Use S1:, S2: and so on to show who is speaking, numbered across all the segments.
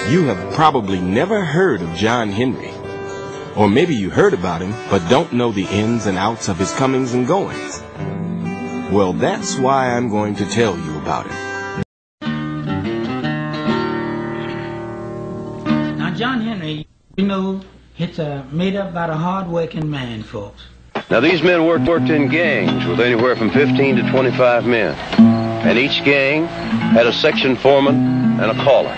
S1: You have probably never heard of John Henry. Or maybe you heard about him, but don't know the ins and outs of his comings and goings. Well, that's why I'm going to tell you about him.
S2: Now, John Henry, you know, it's made up by the hard-working man, folks.
S3: Now, these men worked in gangs with anywhere from 15 to 25 men. And each gang had a section foreman and a caller.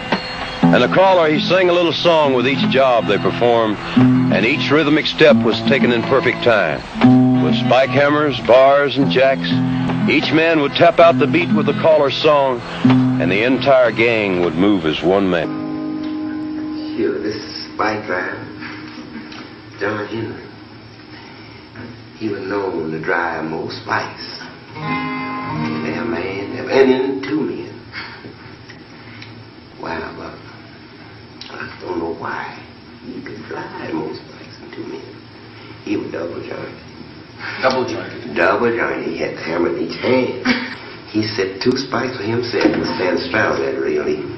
S3: And the caller, he sang a little song with each job they performed, and each rhythmic step was taken in perfect time. With spike hammers, bars, and jacks, each man would tap out the beat with the caller's song, and the entire gang would move as one man.
S4: Sure, this is Spike Driver, John Henry. He was known to drive more spikes than a man, and two men. Wow, but I don't know why he could drive more spikes than two men. He was double jointed.
S5: Double jointed?
S4: Double jointed. He had the hammer in each hand. He set two spikes for himself and stand straddled that real even.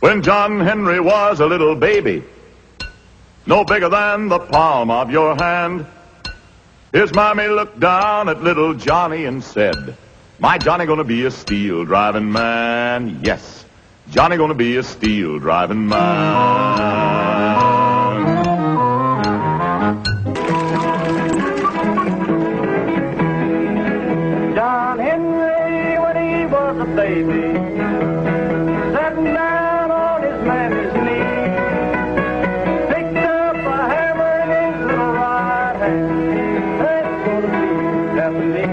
S6: When John Henry was a little baby, no bigger than the palm of your hand, his mommy looked down at little Johnny and said, "My Johnny gonna be a steel driving man. Yes, Johnny gonna be a steel driving man."
S7: John Henry, when he was a baby, sitting down on his mammy's knee, picked up a hammer in his little right hand. That's gonna be definitely.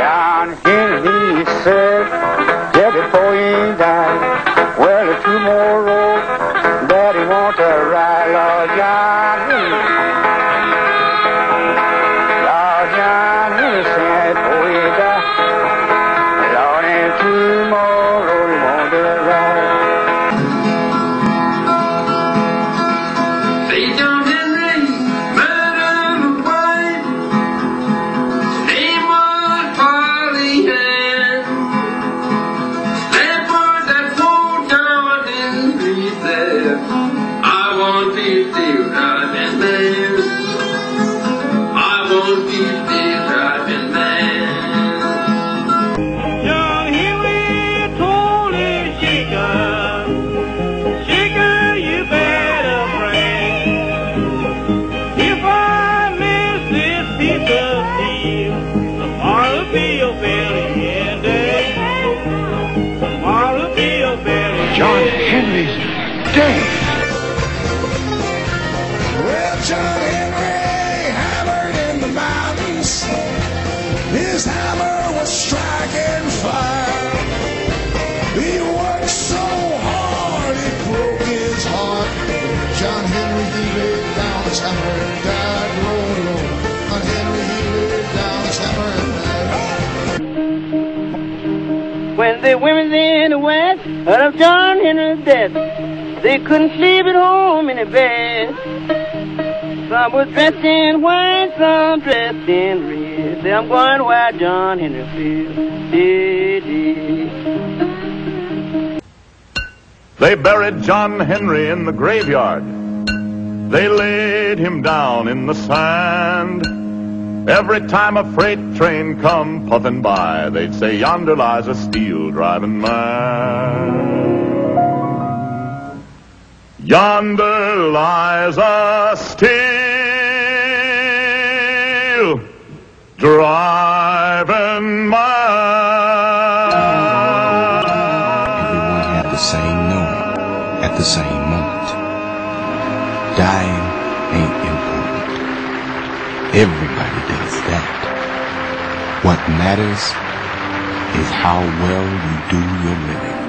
S7: John Henry said, yeah, before he died, well, there's two more roads that he wants to ride. Lord John Henry. Lord John Henry said, before he died, Lord, there's two more roads he wants to ride.
S8: Say, John Henry, man of a wife, name was Polly Ann. That boy that won't John Henry said, I want to be still driving man. I want to be still driving man.
S7: John Henry told his shaker, you better bring. If I miss this piece of steel, tomorrow'll be your very end day. Tomorrow'll be your very end.
S6: John Henry's dead.
S9: Well, John Henry hammered in the mountains. His hammer was striking fire. He worked so hard it broke his heart. John Henry, he laid down his hammer and died. Lord, Lord. John Henry, he laid down his hammer and died.
S7: When the women in the West heard of John Henry's death, they couldn't sleep at home in a bed. Some was dressed in white, some dressed in red. Say, I'm going where John Henry feels.
S6: They buried John Henry in the graveyard. They laid him down in the sand. Every time a freight train come puffing by, they'd say, yonder lies a steel driving man. Yonder lies a steel driving man.
S1: Everyone had the same knowing at the same moment. Dying ain't important. Everybody does that. What matters is how well you do your living.